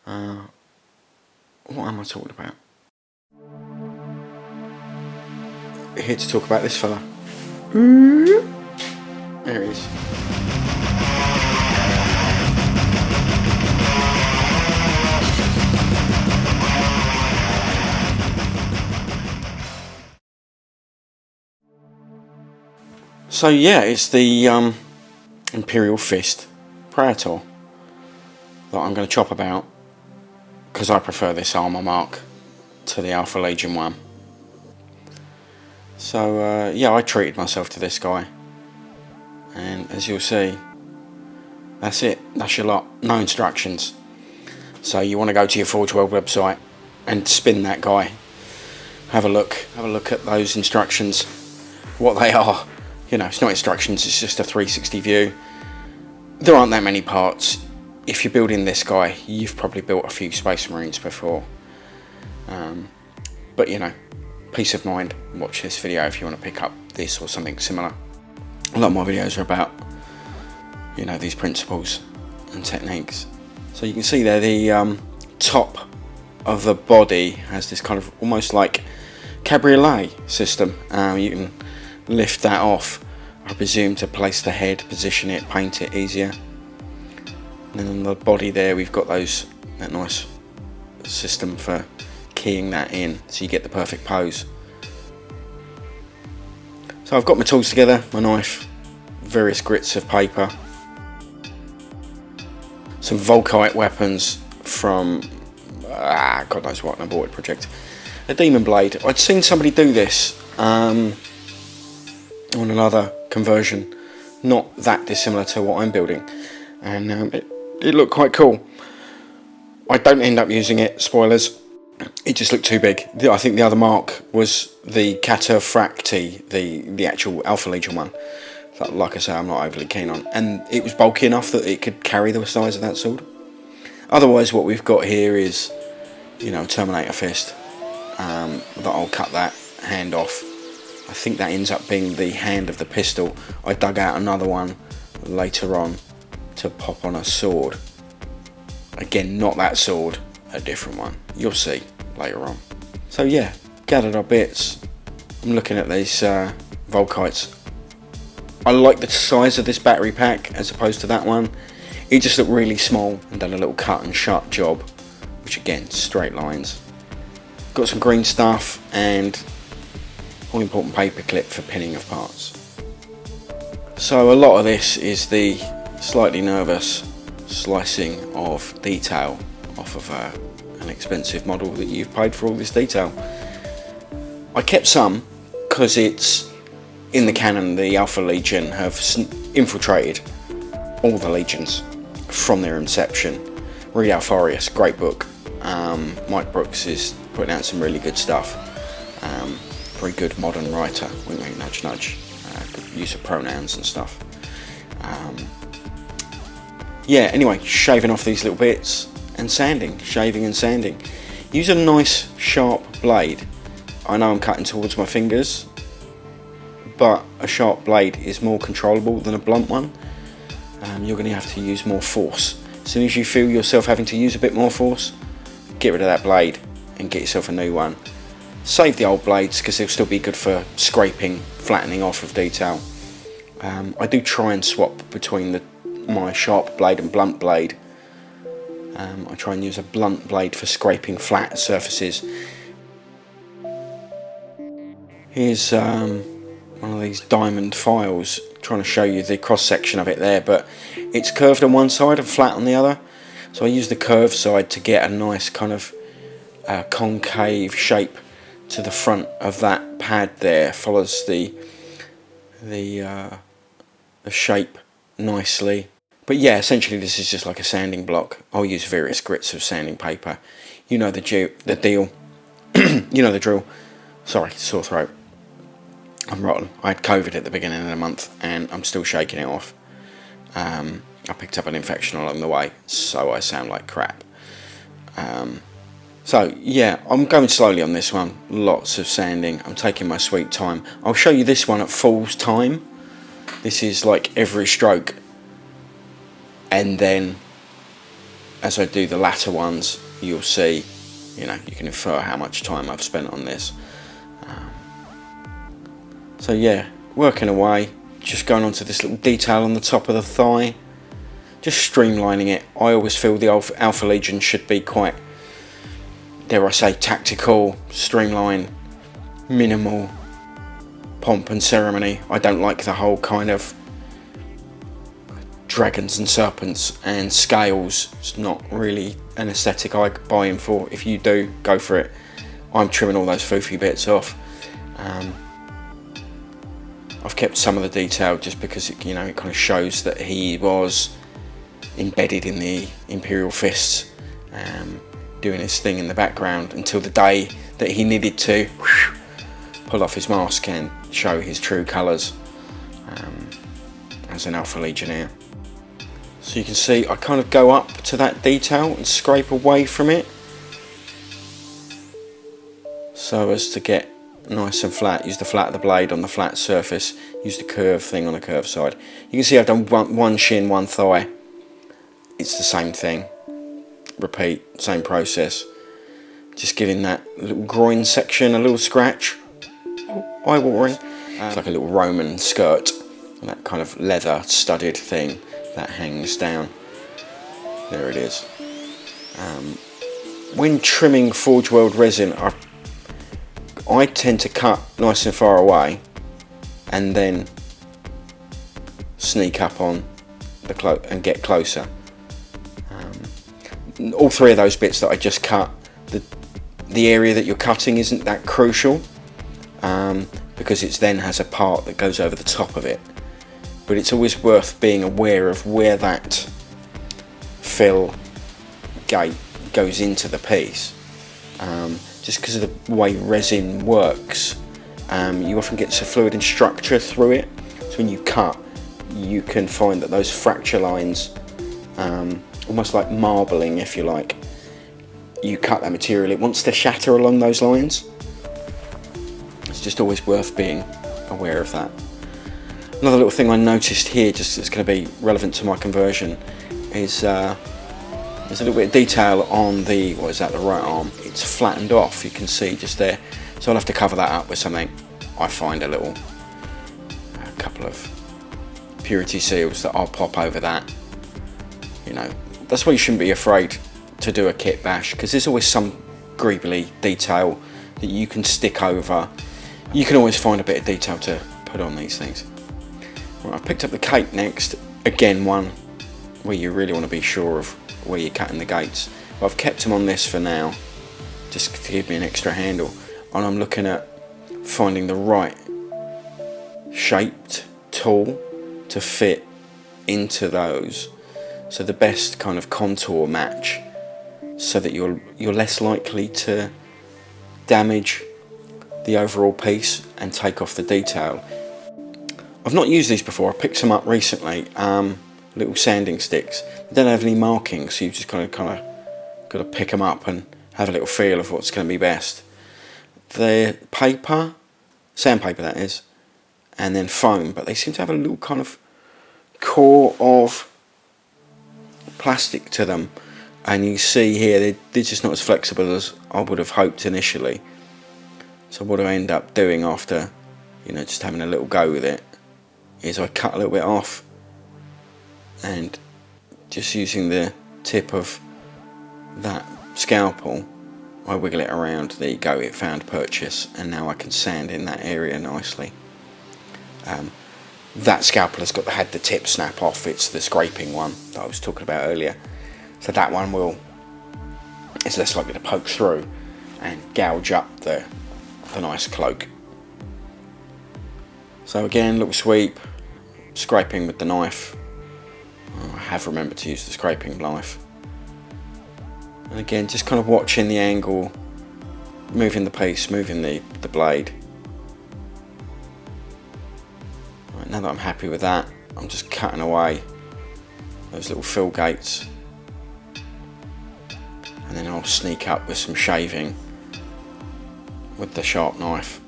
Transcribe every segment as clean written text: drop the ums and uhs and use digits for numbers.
What am I talking about? Here to talk about this fella. There he is. So yeah, it's the Imperial Fist Praetor that I'm going to chop about, because I prefer this armour mark to the Alpha Legion one. So yeah, I treated myself to this guy, and as you'll see, that's it, that's your lot, no instructions. So you want to go to your Forgeworld website and spin that guy, have a look at those instructions, what they are. You know, it's not instructions, it's just a 360 view. There aren't that many parts. If you're building this guy, you've probably built a few Space Marines before. But you know, peace of mind, watch this video if you want to pick up this or something similar. A lot of my videos are about, you know, these principles and techniques. So you can see there, the top of the body has this kind of almost like cabriolet system. You can lift that off, I presume, to place the head, position it, paint it easier. And then on the body there, we've got that nice system for keying that in, so you get the perfect pose. So I've got my tools together, my knife, various grits of paper, some VOLKITE weapons from God knows what, an aborted project, a demon blade. I'd seen somebody do this on another conversion, not that dissimilar to what I'm building, and it looked quite cool. I don't end up using it, spoilers, it just looked too big. I think the other mark was the Cataphracti, the actual Alpha Legion one, that, like I say, I'm not overly keen on, and it was bulky enough that it could carry the size of that sword. Otherwise what we've got here is, you know, Terminator Fist, that I'll cut that hand off. I think that ends up being the hand of the pistol. I dug out another one later on to pop on a sword. Again, not that sword, a different one. You'll see later on. So yeah, gathered our bits. I'm looking at these VOLKITEs. I like the size of this battery pack as opposed to that one. It just looked really small and done a little cut and shut job, which again, straight lines. Got some green stuff and all important paper clip for pinning of parts. So a lot of this is the slightly nervous slicing of detail off of an expensive model that you've paid for all this detail. I kept some because it's in the canon. The Alpha Legion have infiltrated all the legions from their inception. Read Alpharius, great book. Mike Brooks is putting out some really good stuff. Very good modern writer, wink wink nudge nudge, good use of pronouns and stuff. Yeah, anyway, shaving off these little bits and sanding, shaving and sanding. Use a nice sharp blade. I know I'm cutting towards my fingers, but a sharp blade is more controllable than a blunt one. You're going to have to use more force. As soon as you feel yourself having to use a bit more force, get rid of that blade and get yourself a new one. Save the old blades because they'll still be good for scraping, flattening off of detail. I do try and swap between my sharp blade and blunt blade. I try and use a blunt blade for scraping flat surfaces. Here's one of these diamond files, trying to show you the cross section of it there, but it's curved on one side and flat on the other. So I use the curved side to get a nice kind of concave shape to the front of that pad there. Follows the shape nicely. But yeah, essentially this is just like a sanding block. I'll use various grits of sanding paper. You know the deal. You know the drill. Sorry, sore throat. I'm rotten. I had COVID at the beginning of the month and I'm still shaking it off. I picked up an infection along the way, so I sound like crap. So yeah, I'm going slowly on this one. Lots of sanding. I'm taking my sweet time. I'll show you this one at full time. This is like every stroke, and then as I do the latter ones, you'll see, you know, you can infer how much time I've spent on this. So yeah, working away, just going on to this little detail on the top of the thigh, just streamlining it. I always feel the Alpha Legion should be quite, dare I say, tactical, streamlined, minimal pomp and ceremony. I don't like the whole kind of dragons and serpents and scales. It's not really an aesthetic I buy in for. If you do, go for it. I'm trimming all those foofy bits off. I've kept some of the detail just because it, you know, it kind of shows that he was embedded in the Imperial Fists, doing his thing in the background until the day that he needed to pull off his mask and show his true colours as an Alpha Legionnaire. So you can see I kind of go up to that detail and scrape away from it so as to get nice and flat. Use the flat of the blade on the flat surface, use the curve thing on the curved side. You can see I've done one shin, one thigh. It's the same thing, repeat, same process. Just giving that little groin section a little scratch, eye-watering. It's like a little Roman skirt, and that kind of leather studded thing that hangs down. There it is. When trimming Forgeworld Resin, I tend to cut nice and far away and then sneak up on the and get closer. All three of those bits that I just cut, the area that you're cutting isn't that crucial, because it then has a part that goes over the top of it. But it's always worth being aware of where that fill gate goes into the piece. Just because of the way resin works, you often get some fluid and structure through it. So when you cut, you can find that those fracture lines, almost like marbling if you like, you cut that material, it wants to shatter along those lines. It's just always worth being aware of that. Another little thing I noticed here, just that's going to be relevant to my conversion, is there's a little bit of detail on the, what is that, the right arm. It's flattened off, you can see just there. So I'll have to cover that up with something. I find a couple of purity seals that I'll pop over that. You know, that's why you shouldn't be afraid to do a kit bash, because there's always some greebly detail that you can stick over. You can always find a bit of detail to put on these things. Right, I've picked up the cape next. Again, one where you really want to be sure of where you're cutting the gates. But I've kept them on this for now, just to give me an extra handle. And I'm looking at finding the right shaped tool to fit into those. So the best kind of contour match, so that you're less likely to damage the overall piece and take off the detail. I've not used these before. I picked some up recently, little sanding sticks. They don't have any markings, so you just kind of got to pick them up and have a little feel of what's going to be best. They're paper, sandpaper that is, and then foam, but they seem to have a little kind of core of plastic to them, and you see here they're just not as flexible as I would have hoped initially. So what I end up doing after, you know, just having a little go with it, is I cut a little bit off and just using the tip of that scalpel, I wiggle it around. There you go, it found purchase, and now I can sand in that area nicely. That scalpel has had the tip snap off. It's the scraping one that I was talking about earlier, so that one is less likely to poke through and gouge up the nice cloak. So again, little sweep, scraping with the knife. I have remembered to use the scraping knife. And again, just kind of watching the angle, moving the piece, moving the blade. Right, now that I'm happy with that, I'm just cutting away those little fill gates. And then I'll sneak up with some shaving with the sharp knife.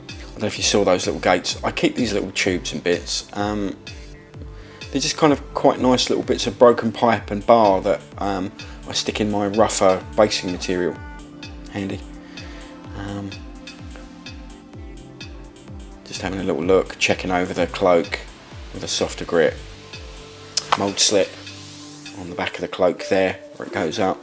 I don't know if you saw those little gates. I keep these little tubes and bits. They're just kind of quite nice little bits of broken pipe and bar that I stick in my rougher basing material, handy. Just having a little look, checking over the cloak with a softer grit. Mould slip on the back of the cloak there, where it goes up.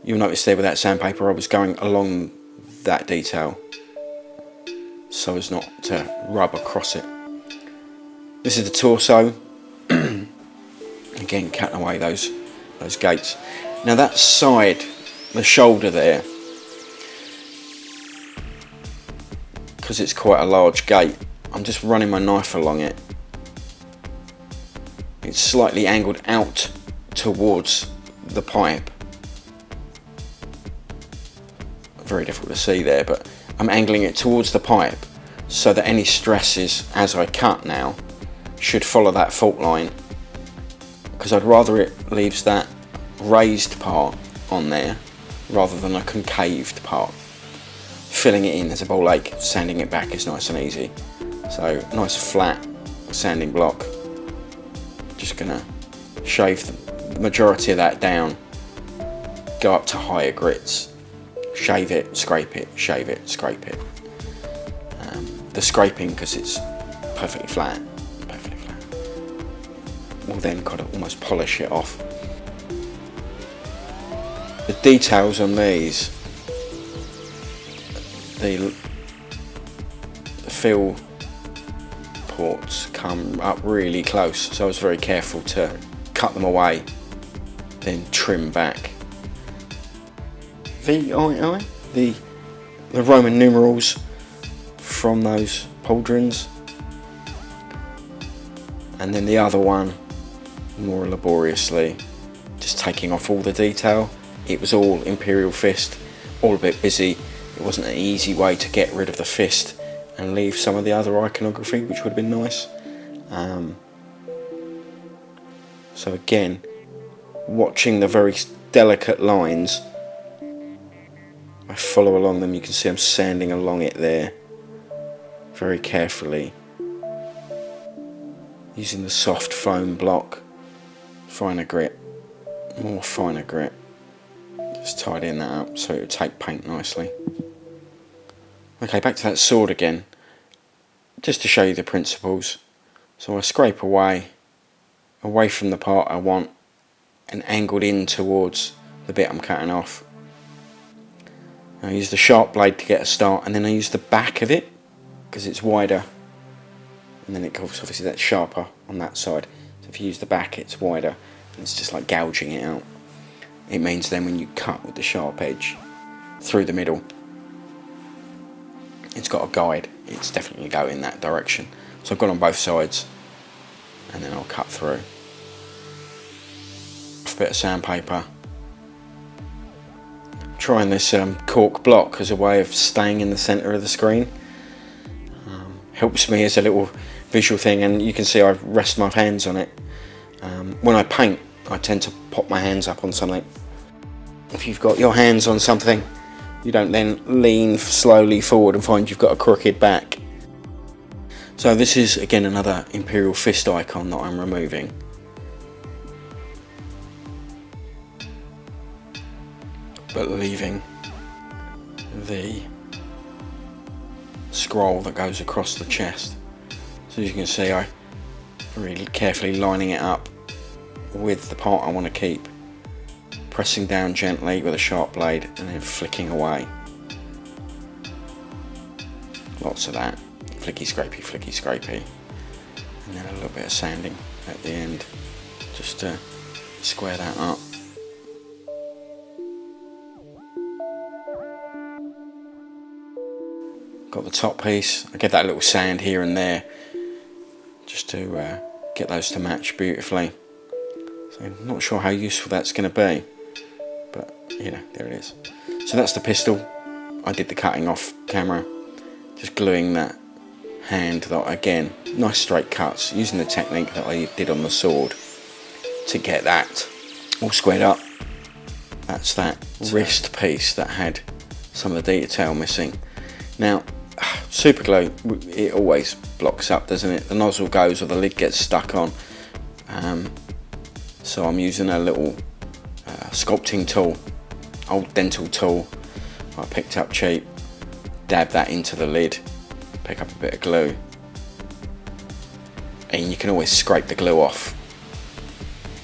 You'll notice there with that sandpaper I was going along that detail so as not to rub across it. This is the torso. Again, cutting away those gates. Now that side, the shoulder there, because it's quite a large gate, I'm just running my knife along it. It's slightly angled out towards the pipe. Very difficult to see there, but I'm angling it towards the pipe so that any stresses as I cut now should follow that fault line, because I'd rather it leaves that raised part on there rather than a concaved part. Filling it in as a ball lake, sanding it back is nice and easy. So nice flat sanding block. Just gonna shave the majority of that down, go up to higher grits, shave it, scrape it, shave it, scrape it. The scraping, because it's perfectly flat, will then kind of almost polish it off. The details on these, the fill ports come up really close, so I was very careful to cut them away, then trim back. VII, the Roman numerals from those pauldrons, and then the other one more laboriously, just taking off all the detail. It was all Imperial Fist, all a bit busy. It wasn't an easy way to get rid of the fist and leave some of the other iconography, which would have been nice. So again, watching the very delicate lines, I follow along them. You can see I'm sanding along it there very carefully, using the soft foam block. Finer grit, more finer grit, just tidying that up so it would take paint nicely. Okay, back to that sword again, just to show you the principles. So I scrape away from the part I want and angled in towards the bit I'm cutting off. I use the sharp blade to get a start, and then I use the back of it because it's wider, and then it goes, obviously that's sharper on that side. So if you use the back, it's wider, and it's just like gouging it out. It means then when you cut with the sharp edge through the middle, it's got a guide. It's definitely going in that direction. So I've gone on both sides, and then I'll cut through. A bit of sandpaper. Trying this cork block as a way of staying in the centre of the screen. Helps me as a little visual thing, and you can see I rest my hands on it. When I paint, I tend to pop my hands up on something. If you've got your hands on something, you don't then lean slowly forward and find you've got a crooked back. So this is again another Imperial Fist icon that I'm removing. But leaving the scroll that goes across the chest. So as you can see, I really carefully lining it up with the part I want to keep, pressing down gently with a sharp blade and then flicking away. Lots of that, flicky scrapey, and then a little bit of sanding at the end just to square that up. Got the top piece. I give that a little sand here and there just to get those to match beautifully. So I'm not sure how useful that's going to be, but you know, there it is. So that's the pistol. I did the cutting off camera, just gluing that hand, that again, nice straight cuts, using the technique that I did on the sword to get that all squared up. That's that wrist piece that had some of the detail missing. Now, super glue, it always blocks up, doesn't it? The nozzle goes or the lid gets stuck on. So I'm using a little sculpting tool, old dental tool I picked up cheap, dab that into the lid, pick up a bit of glue, and you can always scrape the glue off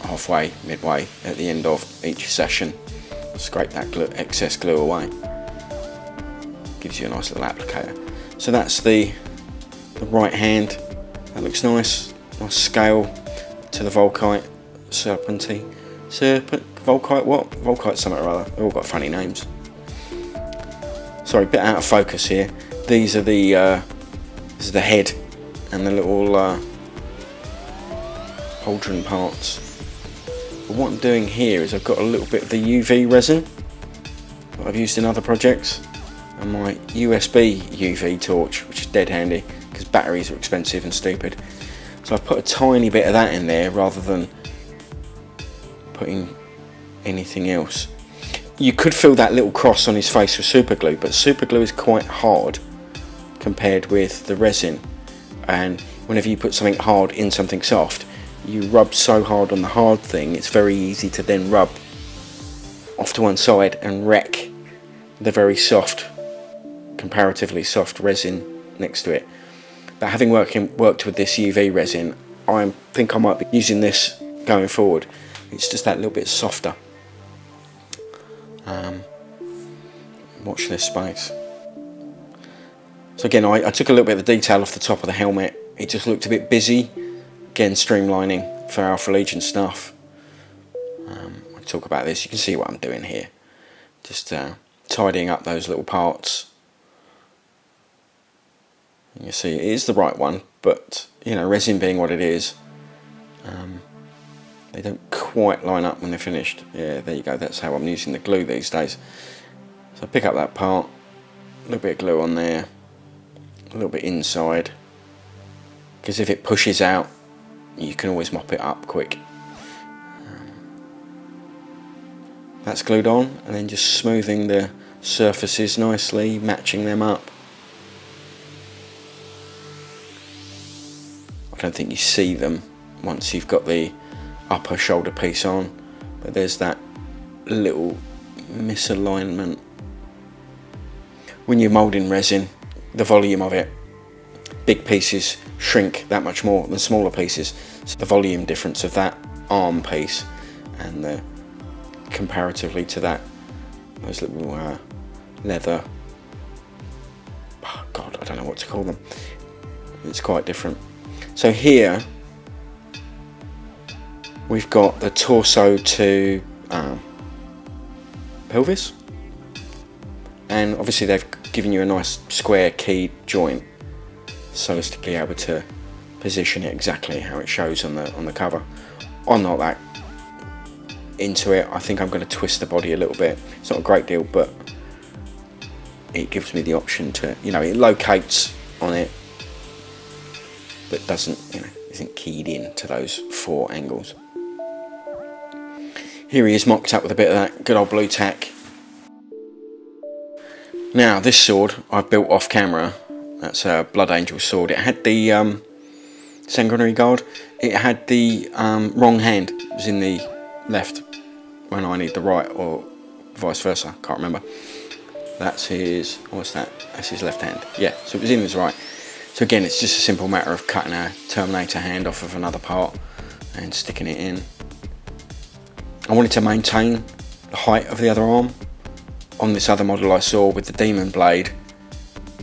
halfway, midway, at the end of each session. Scrape that glue, excess glue away. Gives you a nice little applicator. So that's the right hand. That looks nice. Nice scale to the VOLKITE VOLKITE what? VOLKITE something or other. They've all got funny names. Sorry, a bit out of focus here. These are the this is the head and the little pauldron parts. But what I'm doing here is I've got a little bit of the UV resin that I've used in other projects, and my USB UV torch, which is dead handy because batteries are expensive and stupid. So I've put a tiny bit of that in there rather than putting anything else. You could fill that little cross on his face with super glue, but super glue is quite hard compared with the resin, and whenever you put something hard in something soft, you rub so hard on the hard thing, it's very easy to then rub off to one side and wreck the very soft, comparatively soft resin next to it. But having worked with this UV resin, I think I might be using this going forward. It's just that little bit softer. Watch this space. So again, I took a little bit of the detail off the top of the helmet. It just looked a bit busy. Again, streamlining for Alpha Legion stuff. I'll talk about this. You can see what I'm doing here. Just tidying up those little parts. And you see it is the right one, but you know, resin being what it is, they don't quite line up when they're finished. Yeah, there you go. That's how I'm using the glue these days. So I pick up that part, a little bit of glue on there, a little bit inside, because if it pushes out, you can always mop it up quick. That's glued on, and then just smoothing the surfaces nicely, matching them up. I don't think you see them once you've got the upper shoulder piece on, but there's that little misalignment. When you're moulding resin, the volume of it, big pieces shrink that much more than smaller pieces, so the volume difference of that arm piece and the comparatively to that, those little leather, oh God, I don't know what to call them, it's quite different. So here we've got the torso to pelvis, and obviously they've given you a nice square keyed joint so as to be able to position it exactly how it shows on the cover. I'm not that into it. I think I'm going to twist the body a little bit. It's not a great deal, but it gives me the option to, you know, it locates on it, but doesn't, you know, isn't keyed in to those 4 angles. Here he is mocked up with a bit of that good old blue tack. Now this sword I've built off camera. That's a Blood Angel sword. It had the sanguinary guard. It had the wrong hand. It was in the left when I need the right, or vice versa. Can't remember. That's his. What's that? That's his left hand. Yeah. So it was in his right. So again, it's just a simple matter of cutting a Terminator hand off of another part and sticking it in. I wanted to maintain the height of the other arm. On this other model I saw with the Demon Blade,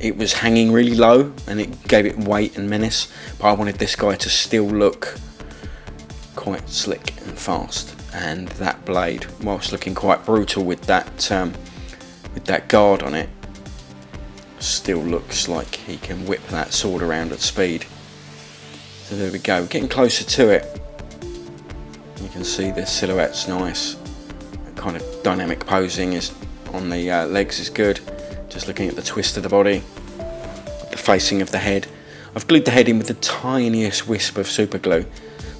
it was hanging really low and it gave it weight and menace, but I wanted this guy to still look quite slick and fast, and that blade, whilst looking quite brutal with that guard on it, still looks like he can whip that sword around at speed. So there we go, getting closer to it. You can see the silhouette's nice. That kind of dynamic posing is on the legs is good. Just looking at the twist of the body, the facing of the head. I've glued the head in with the tiniest wisp of super glue,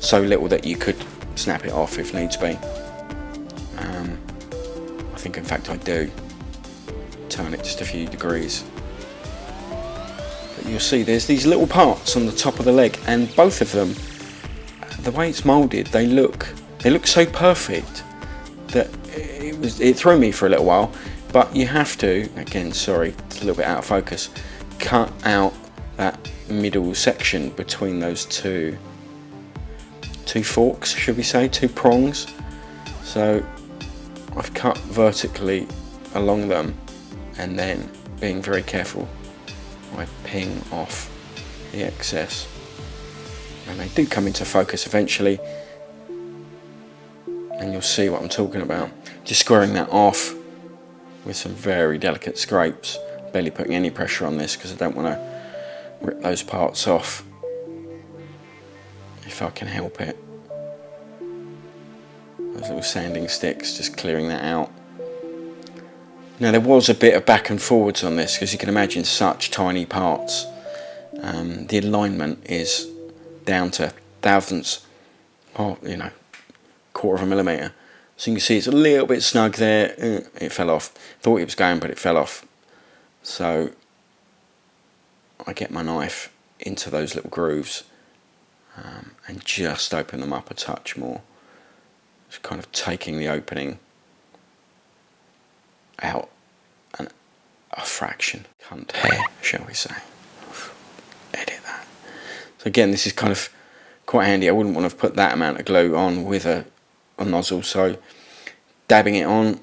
so little that you could snap it off if needs be. I think in fact I do. Turn it just a few degrees. you'll see there's these little parts on the top of the leg, and both of them, the way it's moulded, they look so perfect that it threw me for a little while. But you have to, again, sorry, it's a little bit out of focus, cut out that middle section between those two forks, should we say, two prongs. So I've cut vertically along them, and then being very careful, I ping off the excess, and they do come into focus eventually, and you'll see what I'm talking about. Just squaring that off with some very delicate scrapes, barely putting any pressure on this because I don't want to rip those parts off if I can help it. Those little sanding sticks, just clearing that out. Now there was a bit of back and forwards on this because you can imagine such tiny parts. The alignment is down to thousandths, or quarter of a millimetre. So you can see it's a little bit snug there. It fell off. Thought it was going, but it fell off. So I get my knife into those little grooves and just open them up a touch more. Just kind of taking the opening out and a fraction, cunt hair, shall we say. Edit that. So again, this is kind of quite handy. I wouldn't want to have put that amount of glue on with a nozzle, so dabbing it on,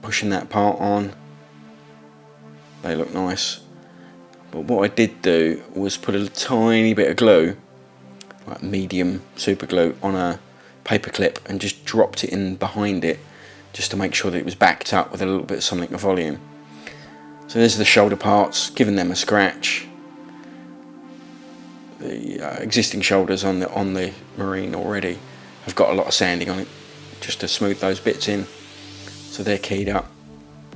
pushing that part on, they look nice. But what I did do was put a tiny bit of glue, like medium super glue, on a paper clip and just dropped it in behind it, just to make sure that it was backed up with a little bit of something of volume. So there's the shoulder parts, giving them a scratch. The existing shoulders on the Marine already have got a lot of sanding on it, just to smooth those bits in, so they're keyed up.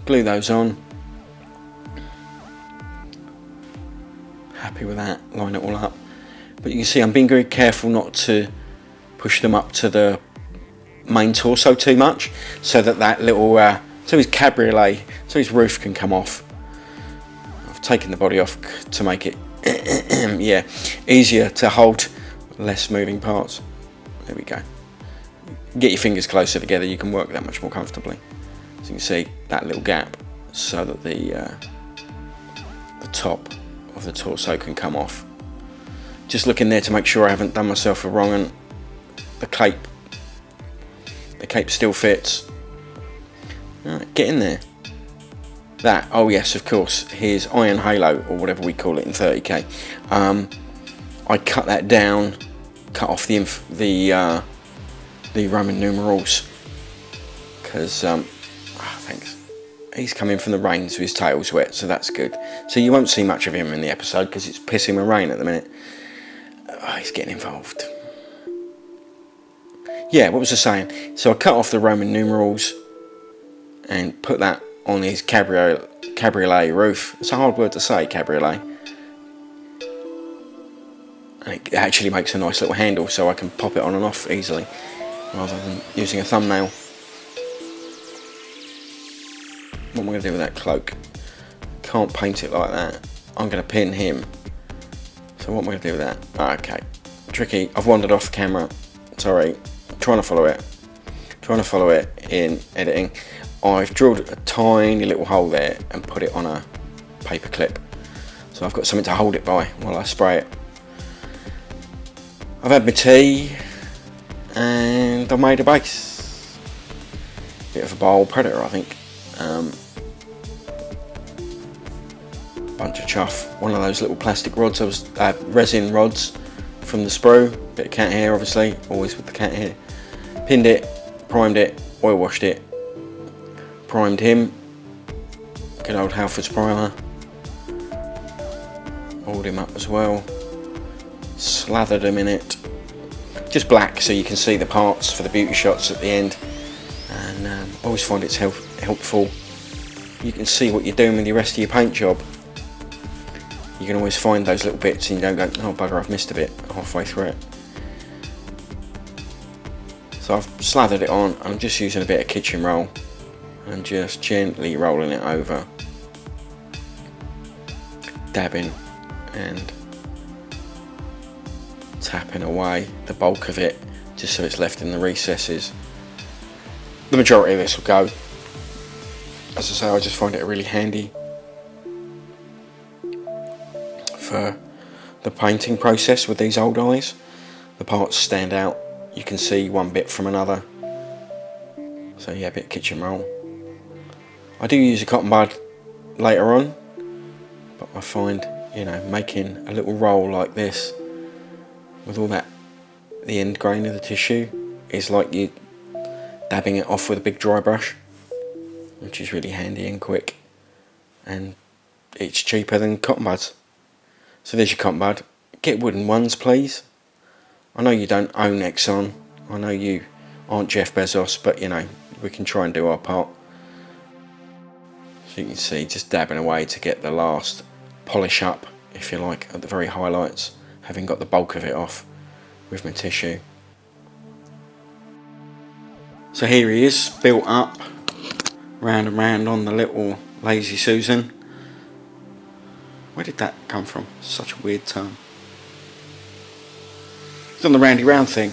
Glue those on. Happy with that, line it all up. But you can see I'm being very careful not to push them up to the main torso too much, so that little so his cabriolet, so his roof can come off. I've taken the body off to make it yeah, easier to hold, less moving parts. There we go. Get your fingers closer together, you can work that much more comfortably. So you can see that little gap, so that the top of the torso can come off. Just looking there to make sure I haven't done myself a wrong, and the cape still fits. Right, get in there. That, oh yes, of course, here's Iron Halo, or whatever we call it in 30k. I cut that down, cut off the Roman numerals, because thanks. He's coming from the rain, so his tail's wet, so that's good. So you won't see much of him in the episode because it's pissing with rain at the minute. He's getting involved. Yeah, what was I saying? So I cut off the Roman numerals and put that on his cabriolet roof. It's a hard word to say, cabriolet. And it actually makes a nice little handle, so I can pop it on and off easily, rather than using a thumbnail. What am I going to do with that cloak? Can't paint it like that. I'm going to pin him. So what am I going to do with that? Okay, tricky. I've wandered off camera. Sorry. Trying to follow it in editing. I've drilled a tiny little hole there and put it on a paper clip, so I've got something to hold it by while I spray it. I've had my tea and I've made a base. Bit of a bowl Predator, I think. Bunch of chuff. One of those little plastic rods, resin rods from the sprue. Bit of cat hair, obviously, always with the cat hair. Pinned it, primed it, oil washed it, primed him. Good old Halford's primer. Oiled him up as well. Slathered him in it. Just black so you can see the parts for the beauty shots at the end. And I always find it's helpful. You can see what you're doing with the rest of your paint job. You can always find those little bits and you don't go, oh bugger, I've missed a bit halfway through it. So I've slathered it on. I'm just using a bit of kitchen roll and just gently rolling it over, dabbing and tapping away the bulk of it just so it's left in the recesses. The majority of this will go. As I say, I just find it really handy for the painting process with these old eyes. The parts stand out, you can see one bit from another. So yeah, a bit of kitchen roll. I do use a cotton bud later on, but I find, you know, making a little roll like this with all that, the end grain of the tissue, is like you dabbing it off with a big dry brush, which is really handy and quick, and it's cheaper than cotton buds. So there's your cotton bud. Get wooden ones, please. I know you don't own Exxon, I know you aren't Jeff Bezos, but you know, we can try and do our part. So you can see, just dabbing away to get the last polish up, if you like, at the very highlights, having got the bulk of it off with my tissue. So here he is, built up, round and round on the little Lazy Susan. Where did that come from? Such a weird term. It's on the roundy round thing.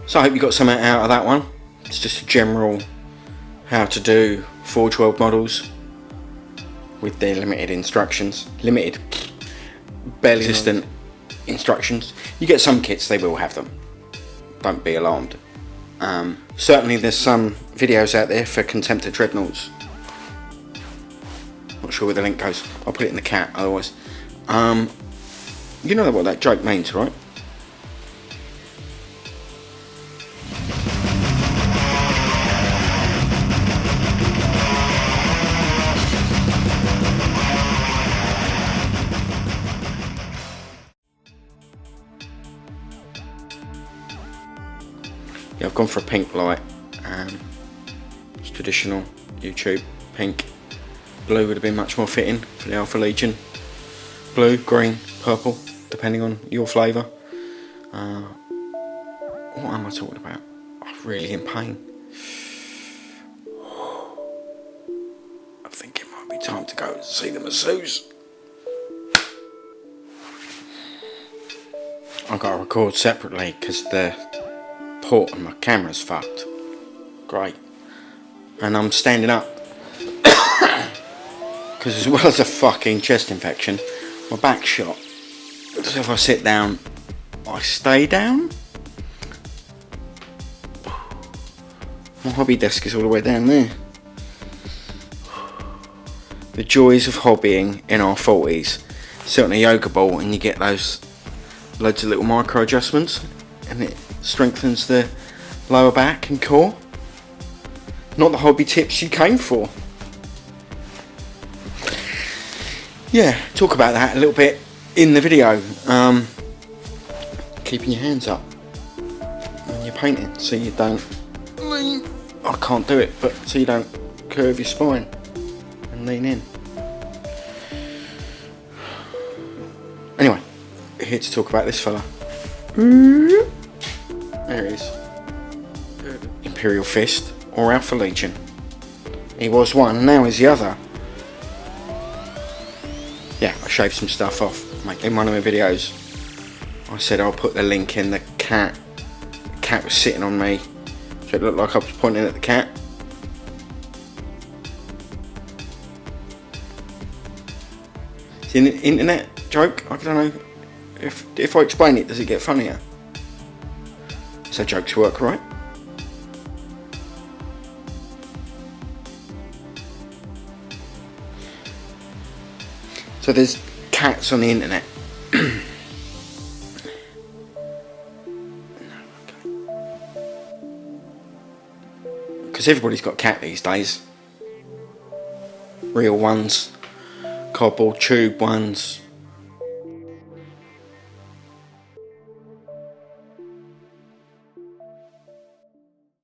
So I hope you got something out of that one. It's just a general how to do Forgeworld models with their limited instructions. Limited, barely existent instructions. You get some kits, they will have them. Don't be alarmed. Certainly there's some videos out there for Contemptor Dreadnoughts. Not sure where the link goes. I'll put it in the cat otherwise. You know what that joke means, right? Yeah, I've gone for a pink light. It's traditional YouTube pink. Blue would have been much more fitting for the Alpha Legion. Blue, green, purple, depending on your flavour. What am I talking about? I'm really in pain. I think it might be time to go and see the masseuse. I've got to record separately because the port on my camera's fucked. Great. And I'm standing up because as well as a fucking chest infection, my back's shot. So if I sit down, I stay down. My hobby desk is all the way down there. The joys of hobbying in our 40s. Sit on a yoga ball and you get those loads of little micro adjustments, and it strengthens the lower back and core. Not the hobby tips you came for. Yeah, talk about that a little bit in the video. Keeping your hands up when you're painting so you don't, I can't do it, but so you don't curve your spine and lean in. Anyway, here to talk about this fella. There he is. Imperial Fist or Alpha Legion. He was one, now he's the other. Yeah, I shaved some stuff off. In one of my videos, I said I'll put the link in the cat. The cat was sitting on me, so it looked like I was pointing at the cat. It's an internet joke. I don't know if I explain it, does it get funnier? So jokes work, right? So there's cats on the internet. Because everybody's got a cat these days. Real ones, cardboard tube ones,